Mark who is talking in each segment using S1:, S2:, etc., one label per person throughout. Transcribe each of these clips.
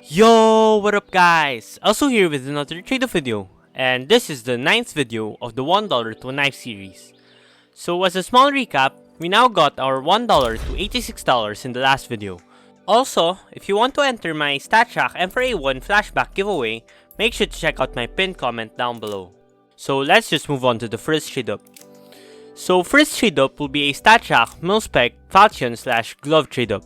S1: Yo, what up guys? Also here with another trade-up video, and this is the 9th video of the $1 to a knife series. So as a small recap, we now got our $1 to $86 in the last video. Also, if you want to enter my StatTrack M4A1 flashback giveaway, make sure to check out my pinned comment down below. So let's just move on to the first trade-up. So first trade-up will be a StatTrack mil-spec falchion/glove trade-up.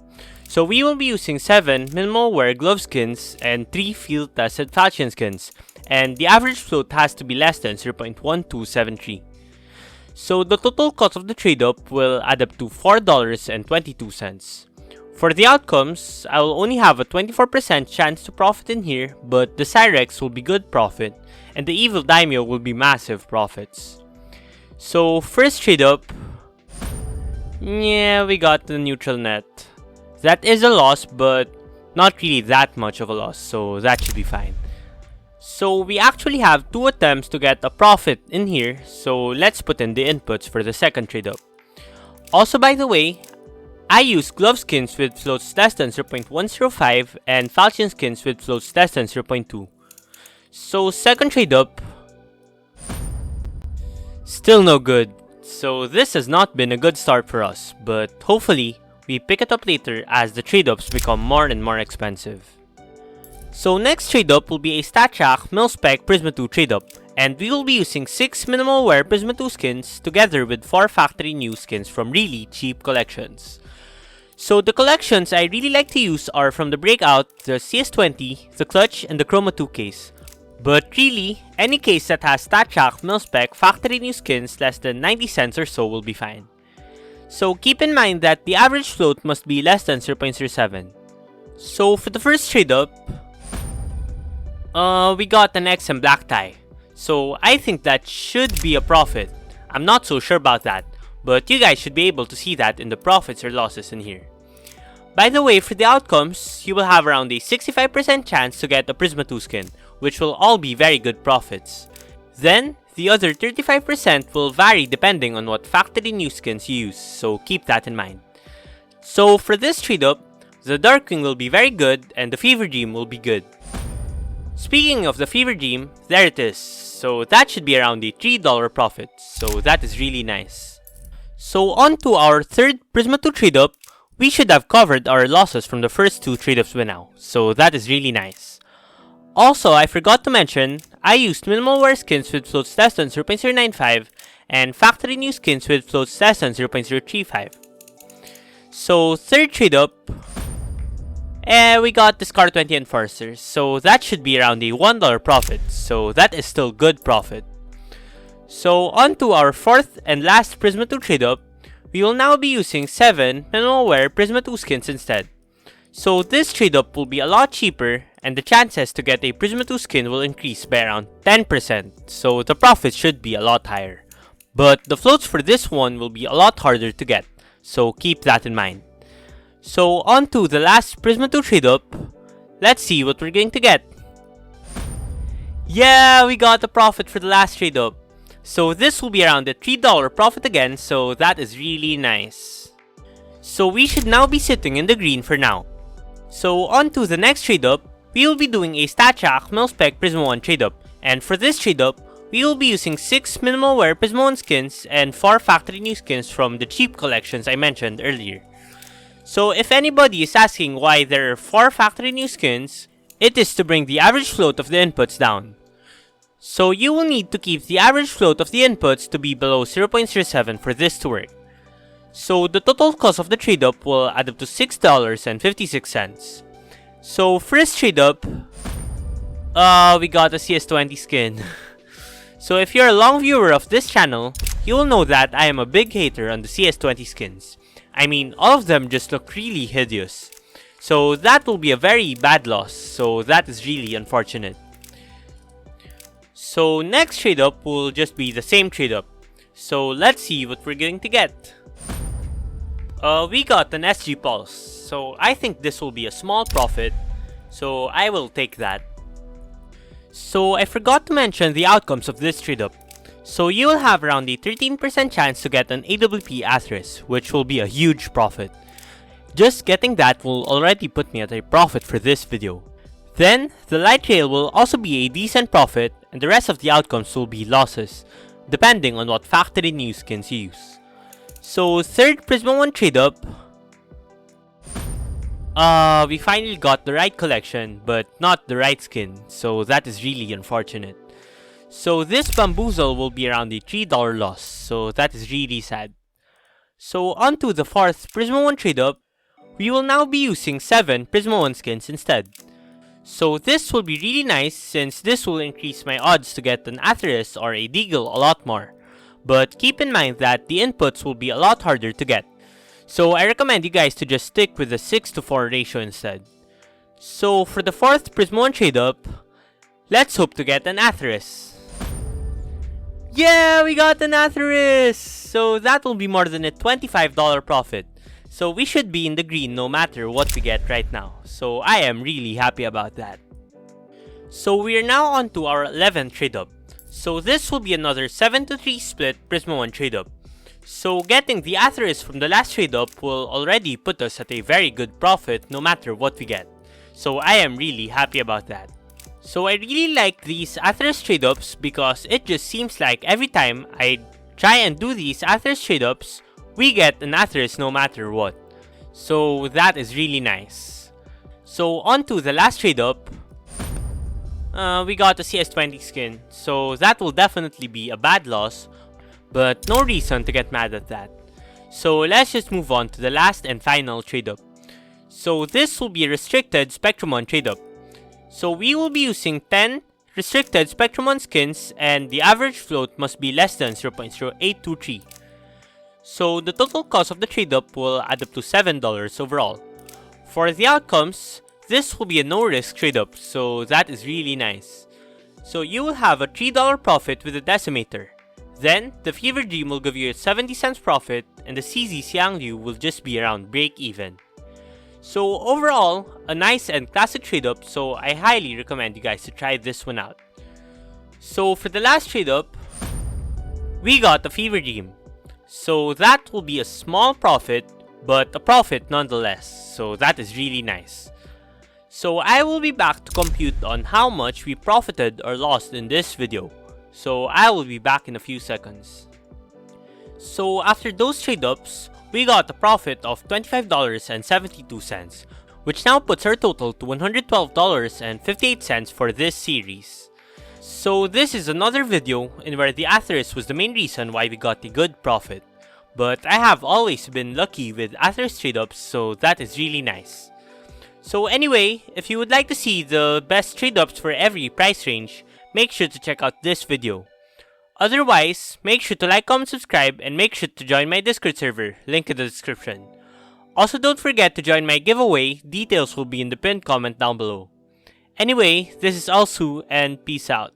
S1: So we will be using 7 minimal wear glove skins and 3 field tested falchion skins, and the average float has to be less than 0.1273. So the total cost of the trade up will add up to $4.22. For the outcomes, I will only have a 24% chance to profit in here, but the Cyrex will be good profit, and the Evil Daimyo will be massive profits. So first trade up, yeah, we got the neutral net. That is a loss, but not really that much of a loss, so that should be fine. So we actually have 2 attempts to get a profit in here, so let's put in the inputs for the second trade up. Also, by the way, I use glove skins with floats less than 0.105 and falchion skins with floats less than 0.2. So second trade up, still no good. So this has not been a good start for us, but hopefully we pick it up later as the trade-ups become more and more expensive. So next trade-up will be a StatTrack mil-spec Prisma 2 trade-up, and we will be using 6 minimal wear Prisma 2 skins together with 4 factory new skins from really cheap collections. So the collections I really like to use are from the Breakout, the CS20, the Clutch, and the Chroma 2 case. But really, any case that has StatTrack mil-spec factory new skins less than 90 cents or so will be fine. So keep in mind that the average float must be less than 0.07. So for the first trade up, we got an XM black tie. So I think that should be a profit. I'm not so sure about that, but you guys should be able to see that in the profits or losses in here. By the way, for the outcomes, you will have around a 65% chance to get a Prisma 2 skin, which will all be very good profits. Then, the other 35% will vary depending on what factory new skins you use, so keep that in mind. So for this trade up, the Darkwing will be very good and the Fever Dream will be good. Speaking of the Fever Dream, there it is. So that should be around a $3 profit, so that is really nice. So on to our third Prisma 2 trade up, we should have covered our losses from the first 2 trade ups by now, so that is really nice. Also, I forgot to mention, I used minimal wear skins with floats less than 0.095 and factory new skins with floats less than 0.035. So, third trade up, we got the Scar 20 Enforcers, so that should be around a $1 profit, so that is still good profit. So, on to our fourth and last Prisma 2 trade up, we will now be using 7 minimal wear Prisma 2 skins instead. So this trade up will be a lot cheaper and the chances to get a Prisma 2 skin will increase by around 10%, so the profit should be a lot higher. But the floats for this one will be a lot harder to get, so keep that in mind. So on to the last Prisma 2 trade up, let's see what we're going to get. Yeah, we got a profit for the last trade up. So this will be around a $3 profit again, so that is really nice. So we should now be sitting in the green for now. So on to the next trade up, we will be doing a StatTrack mil-spec Prisma 1 trade up, and for this trade up, we will be using 6 minimal wear Prisma 1 skins and 4 factory new skins from the cheap collections I mentioned earlier. So if anybody is asking why there are 4 factory new skins, it is to bring the average float of the inputs down. So you will need to keep the average float of the inputs to be below 0.07 for this to work. So the total cost of the trade up will add up to $6.56. So first trade up, we got a CS20 skin. So if you're a long viewer of this channel, you will know that I am a big hater on the CS20 skins. I mean, all of them just look really hideous. So that will be a very bad loss, so that is really unfortunate. So next trade up will just be the same trade up. So let's see what we're going to get. We got an SG Pulse, so I think this will be a small profit, so I will take that. So I forgot to mention the outcomes of this trade up. So you will have around a 13% chance to get an AWP Atheris, which will be a huge profit. Just getting that will already put me at a profit for this video. Then, the light trail will also be a decent profit, and the rest of the outcomes will be losses, depending on what factory new skins you use. So, third Prisma 1 trade up. We finally got the right collection, but not the right skin, so that is really unfortunate. So this bamboozle will be around a $3 loss, so that is really sad. So onto the fourth Prisma 1 trade up, we will now be using 7 Prisma 1 skins instead. So this will be really nice since this will increase my odds to get an Atheris or a Deagle a lot more. But keep in mind that the inputs will be a lot harder to get. So I recommend you guys to just stick with the 6:4 ratio instead. So for the fourth Prisma 1 trade up, let's hope to get an Atheris. Yeah, we got an Atheris! So that will be more than a $25 profit. So we should be in the green no matter what we get right now. So I am really happy about that. So we are now on to our 11th trade up. So this will be another 7-3 split Prisma 1 trade up. So getting the Atheris from the last trade up will already put us at a very good profit no matter what we get. So I am really happy about that. So I really like these Atheris trade ups because it just seems like every time I try and do these Atheris trade ups, we get an Atheris no matter what. So that is really nice. So on to the last trade up. We got a CS20 skin, so that will definitely be a bad loss. But no reason to get mad at that. So let's just move on to the last and final trade up. So this will be a restricted Spectrum 1 trade up. So we will be using 10 restricted Spectrum 1 skins and the average float must be less than 0.0823. So the total cost of the trade up will add up to $7 overall. For the outcomes, this will be a no risk trade up, so that is really nice. So you will have a $3 profit with the decimator. Then, the Fever Dream will give you a 70 cents profit and the CZ Xianglu will just be around break even. So overall, a nice and classic trade up, so I highly recommend you guys to try this one out. So for the last trade up, we got the Fever Dream. So that will be a small profit, but a profit nonetheless, so that is really nice. So I will be back to compute on how much we profited or lost in this video. So I will be back in a few seconds. So after those trade ups, we got a profit of $25.72, which now puts our total to $112.58 for this series. So this is another video in where the Atheris was the main reason why we got a good profit. But I have always been lucky with Atheris trade ups, so that is really nice. So anyway, if you would like to see the best trade ups for every price range, make sure to check out this video. Otherwise, make sure to like, comment, subscribe, and make sure to join my Discord server, link in the description. Also don't forget to join my giveaway, details will be in the pinned comment down below. Anyway, this is elsu and peace out.